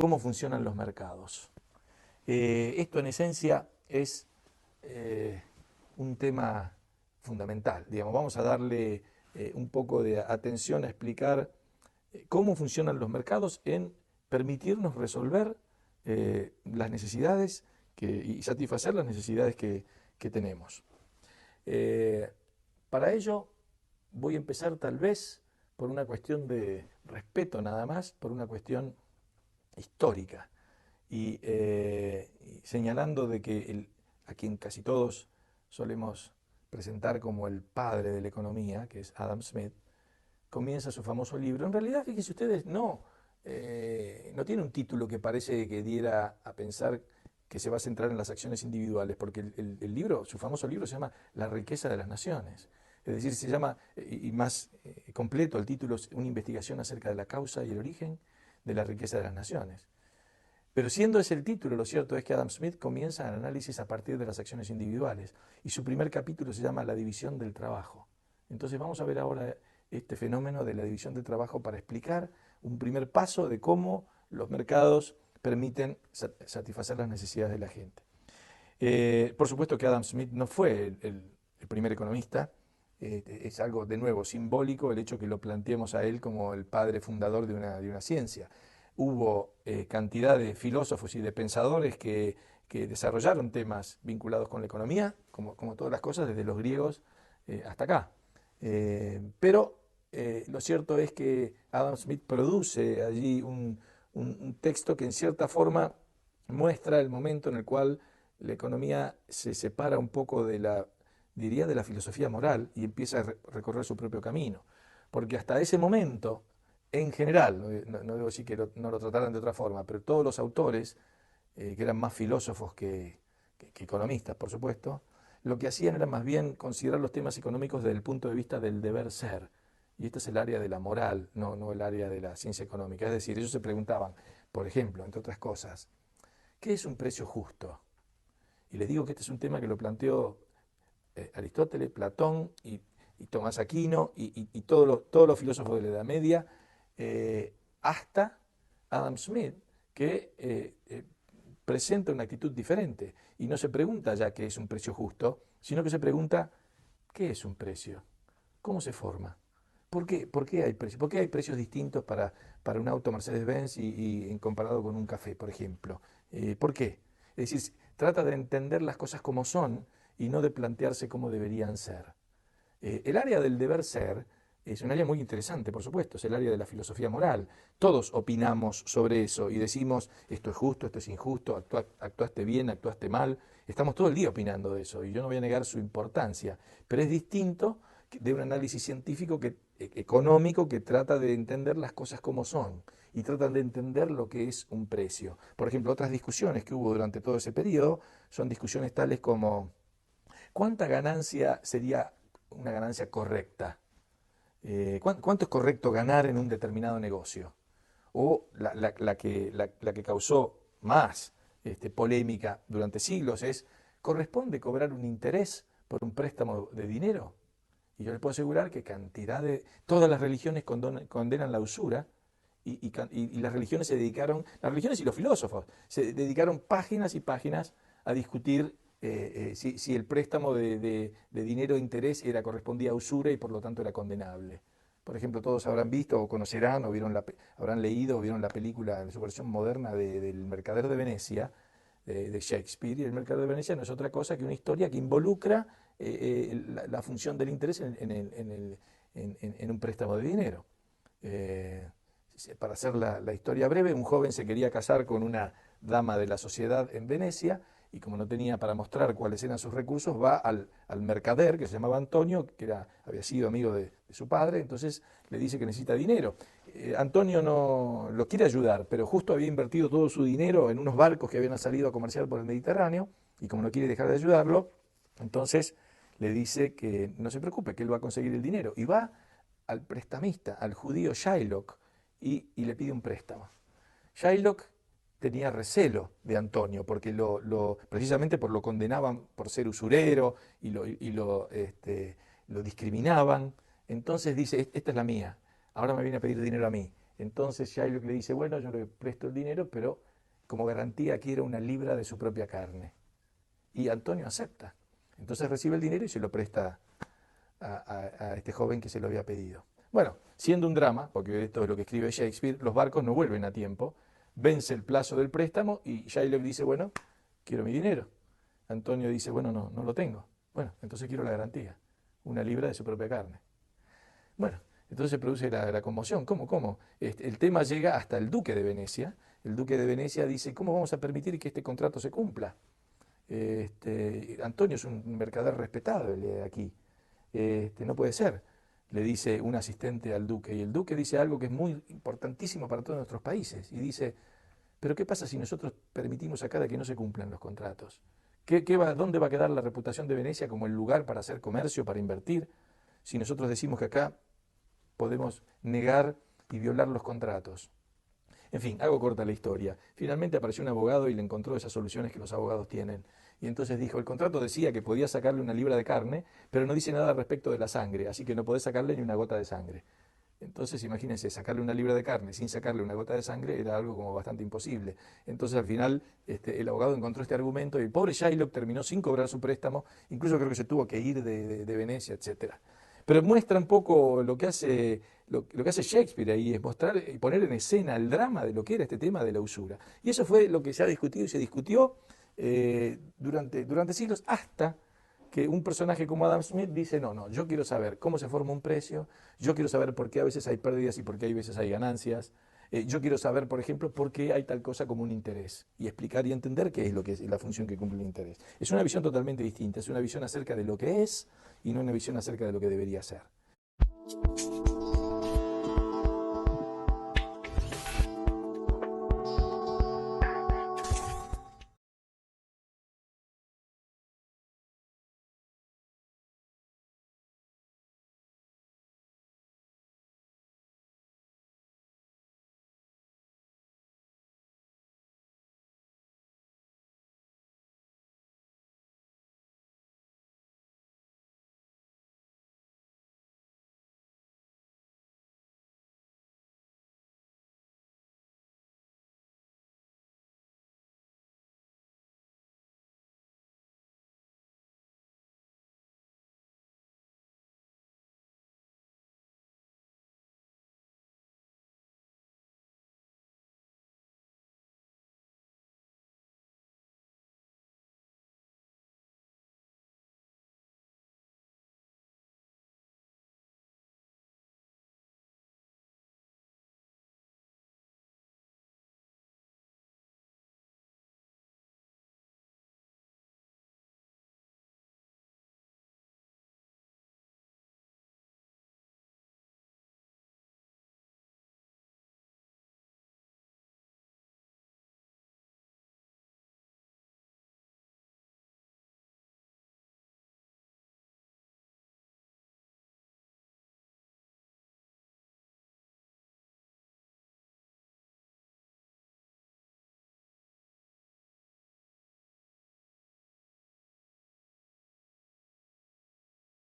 cómo funcionan los mercados. Esto en esencia es un tema fundamental. Digamos, vamos a darle un poco de atención a explicar cómo funcionan los mercados en permitirnos resolver las necesidades y satisfacer las necesidades que tenemos. Para ello voy a empezar tal vez por una cuestión de respeto nada más, por una cuestión histórica y señalando de que a quien casi todos solemos presentar como el padre de la economía, que es Adam Smith, comienza su famoso libro. En realidad, fíjense ustedes, no tiene un título que parece que diera a pensar que se va a centrar en las acciones individuales, porque el libro, su famoso libro se llama La riqueza de las naciones. Es decir, se llama, y más completo, el título es Una investigación acerca de la causa y el origen de la riqueza de las naciones. Pero siendo ese el título, lo cierto es que Adam Smith comienza el análisis a partir de las acciones individuales. Y su primer capítulo se llama La división del trabajo. Entonces vamos a ver ahora este fenómeno de la división del trabajo para explicar un primer paso de cómo los mercados permiten satisfacer las necesidades de la gente. Por supuesto que Adam Smith no fue el primer economista. Es algo, de nuevo, simbólico el hecho que lo planteemos a él como el padre fundador de una ciencia. Hubo cantidad de filósofos y de pensadores que desarrollaron temas vinculados con la economía, como todas las cosas, desde los griegos hasta acá. Pero lo cierto es que Adam Smith produce allí un texto que en cierta forma muestra el momento en el cual la economía se separa un poco diría, de la filosofía moral y empieza a recorrer su propio camino. Porque hasta ese momento, en general, no debo decir que no lo trataran de otra forma, pero todos los autores, que eran más filósofos que economistas, por supuesto, lo que hacían era más bien considerar los temas económicos desde el punto de vista del deber ser. Y este es el área de la moral, no el área de la ciencia económica. Es decir, ellos se preguntaban, por ejemplo, entre otras cosas, ¿qué es un precio justo? Y les digo que este es un tema que lo planteó Aristóteles, Platón y Tomás Aquino y todos los filósofos de la Edad Media, hasta Adam Smith, que presenta una actitud diferente y no se pregunta ya qué es un precio justo, sino que se pregunta qué es un precio, cómo se forma. ¿Por qué hay precios? ¿Por qué hay precios distintos para un auto Mercedes-Benz y comparado con un café, por ejemplo? ¿Por qué? Es decir, trata de entender las cosas como son y no de plantearse cómo deberían ser. El área del deber ser es un área muy interesante, por supuesto, es el área de la filosofía moral. Todos opinamos sobre eso y decimos, esto es justo, esto es injusto, actuaste bien, actuaste mal. Estamos todo el día opinando de eso y yo no voy a negar su importancia, pero es distinto de un análisis científico económico que trata de entender las cosas como son y tratan de entender lo que es un precio. Por ejemplo, otras discusiones que hubo durante todo ese periodo son discusiones tales como ¿cuánta ganancia sería una ganancia correcta? ¿Cuánto es correcto ganar en un determinado negocio? O la que causó más polémica durante siglos es, ¿corresponde cobrar un interés por un préstamo de dinero? Y yo les puedo asegurar que todas las religiones condenan la usura y las religiones las religiones y los filósofos se dedicaron páginas y páginas a discutir si el préstamo de dinero de interés correspondía a usura y por lo tanto era condenable. Por ejemplo, todos habrán visto o conocerán o habrán leído o vieron la película en su versión moderna del Mercader de Venecia, de Shakespeare. Y el Mercader de Venecia no es otra cosa que una historia que involucra la función del interés en un préstamo de dinero. Eh, para hacer la historia breve, un joven se quería casar con una dama de la sociedad en Venecia y como no tenía para mostrar cuáles eran sus recursos, va al mercader, que se llamaba Antonio, había sido amigo de su padre, entonces le dice que necesita dinero. Antonio no lo quiere ayudar, pero justo había invertido todo su dinero en unos barcos que habían salido a comerciar por el Mediterráneo, y como no quiere dejar de ayudarlo, entonces le dice que no se preocupe, que él va a conseguir el dinero. Y va al prestamista, al judío Shylock, y le pide un préstamo. Shylock tenía recelo de Antonio, porque precisamente lo condenaban por ser usurero y lo discriminaban. Entonces dice, esta es la mía, ahora me viene a pedir dinero a mí. Entonces Shylock le dice, bueno, yo le presto el dinero, pero como garantía quiero una libra de su propia carne. Y Antonio acepta. Entonces recibe el dinero y se lo presta a este joven que se lo había pedido. Bueno, siendo un drama, porque esto es lo que escribe Shakespeare, los barcos no vuelven a tiempo, vence el plazo del préstamo y Shylock dice, bueno, quiero mi dinero. Antonio dice, bueno, no, no lo tengo. Bueno, entonces quiero la garantía, una libra de su propia carne. Bueno, entonces se produce la conmoción. ¿Cómo? El tema llega hasta el duque de Venecia. El duque de Venecia dice, ¿cómo vamos a permitir que este contrato se cumpla? Antonio es un mercader respetable aquí. No puede ser, le dice un asistente al duque. Y el duque dice algo que es muy importantísimo para todos nuestros países. Y dice, pero ¿qué pasa si nosotros permitimos acá de que no se cumplan los contratos? ¿Dónde va a quedar la reputación de Venecia como el lugar para hacer comercio, para invertir, si nosotros decimos que acá podemos negar y violar los contratos? En fin, hago corta la historia. Finalmente apareció un abogado y le encontró esas soluciones que los abogados tienen. Y entonces dijo, el contrato decía que podía sacarle una libra de carne, pero no dice nada respecto de la sangre, así que no podés sacarle ni una gota de sangre. Entonces, imagínense, sacarle una libra de carne sin sacarle una gota de sangre era algo como bastante imposible. Entonces, al final, el abogado encontró este argumento y el pobre Shylock terminó sin cobrar su préstamo, incluso creo que se tuvo que ir de Venecia, etc. Pero muestra un poco lo que hace Shakespeare ahí, es mostrar y poner en escena el drama de lo que era este tema de la usura. Y eso fue lo que se ha discutido y se discutió durante siglos hasta que un personaje como Adam Smith dice, no, yo quiero saber cómo se forma un precio, yo quiero saber por qué a veces hay pérdidas y por qué a veces hay ganancias, yo quiero saber, por ejemplo, por qué hay tal cosa como un interés y explicar y entender qué es lo que es la función que cumple el interés. Es una visión totalmente distinta, es una visión acerca de lo que es y no una visión acerca de lo que debería ser.